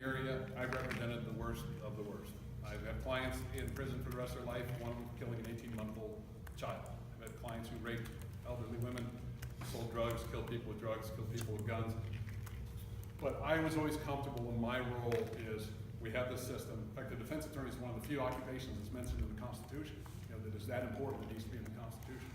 area, I've represented the worst of the worst. I've had clients in prison for the rest of their life, one of them killing an 18-month-old child. I've had clients who raped elderly women, sold drugs, killed people with drugs, killed people with guns. But I was always comfortable in my role is we have this system. In fact, the defense attorney is one of the few occupations that's mentioned in the Constitution, that is that important, it needs to be in the Constitution.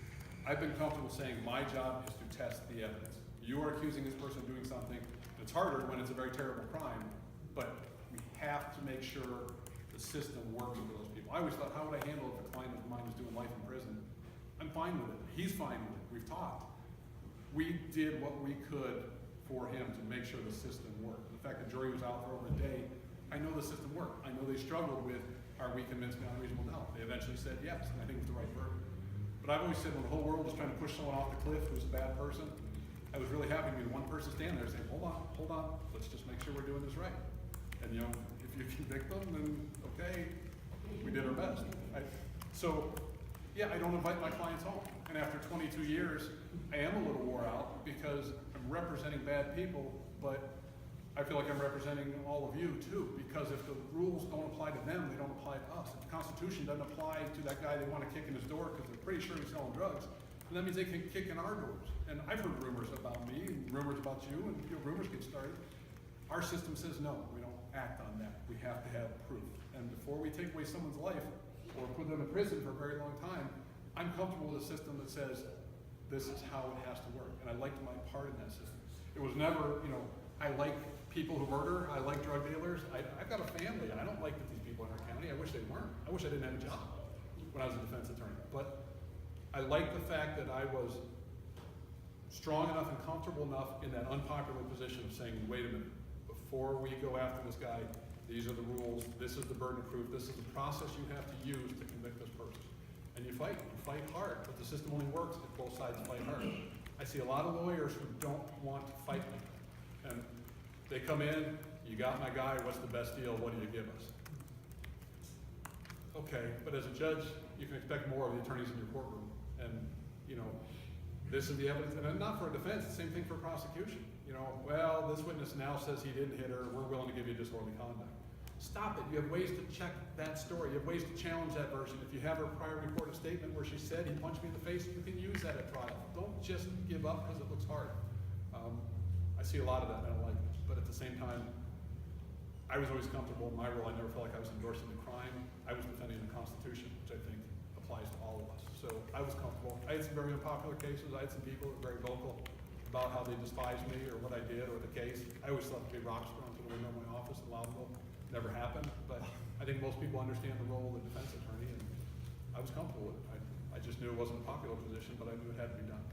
I've been comfortable saying my job is to test the evidence. You are accusing this person of doing something. It's harder when it's a very terrible crime, but we have to make sure the system works for those people. I always thought, how would I handle if a client of mine was doing life in prison? I'm fine with it. He's fine with it. We've talked. We did what we could for him to make sure the system worked. The fact the jury was out for over a day, I know the system worked. I know they struggled with, are we convinced beyond reasonable doubt? They eventually said yes, and I think it was the right verdict. But I've always said when the whole world was trying to push someone off the cliff who was a bad person, I was really happy to be the one person standing there saying, hold on, let's just make sure we're doing this right. And if you convict them, then okay, we did our best. I don't invite my clients home. And after 22 years, I am a little wore out because I'm representing bad people, but I feel like I'm representing all of you too, because if the rules don't apply to them, they don't apply to us. If the Constitution doesn't apply to that guy they want to kick in his door because they're pretty sure he's selling drugs, then that means they can kick in our doors. And I've heard rumors about me, and rumors about you, and rumors get started. Our system says no, we don't act on that. We have to have proof. And before we take away someone's life or put them in prison for a very long time, I'm comfortable with a system that says this is how it has to work. And I liked my part in that system. It was never, I like people who murder, I like drug dealers. I've got a family. I don't like that these people in our county. I wish they weren't. I wish I didn't have a job when I was a defense attorney. But I like the fact that I was strong enough and comfortable enough in that unpopular position of saying, wait a minute, before we go after this guy, these are the rules, this is the burden of proof, this is the process you have to use to convict this person. And you fight hard, but the system only works if both sides fight hard. I see a lot of lawyers who don't want to fight me. And they come in, you got my guy, what's the best deal, what do you give us? Okay, but as a judge, you can expect more of the attorneys in your courtroom. And, this is the evidence, and not for a defense, the same thing for prosecution. Well, this witness now says he didn't hit her, we're willing to give you disorderly conduct. Stop it, you have ways to check that story, you have ways to challenge that version. If you have her prior recorded statement where she said he punched me in the face, you can use that at trial. Don't just give up because it looks hard. I see a lot of that, and I don't like it. But at the same time, I was always comfortable in my role. I never felt like I was endorsing the crime. I was defending the Constitution, which I think applies to all of us. So I was comfortable. I had some very unpopular cases. I had some people that were very vocal about how they despised me or what I did or the case. I always thought to be rocks thrown to the window of my office in Loudonville. Never happened, but I think most people understand the role of the defense attorney, and I was comfortable with it. I just knew it wasn't a popular position, but I knew it had to be done.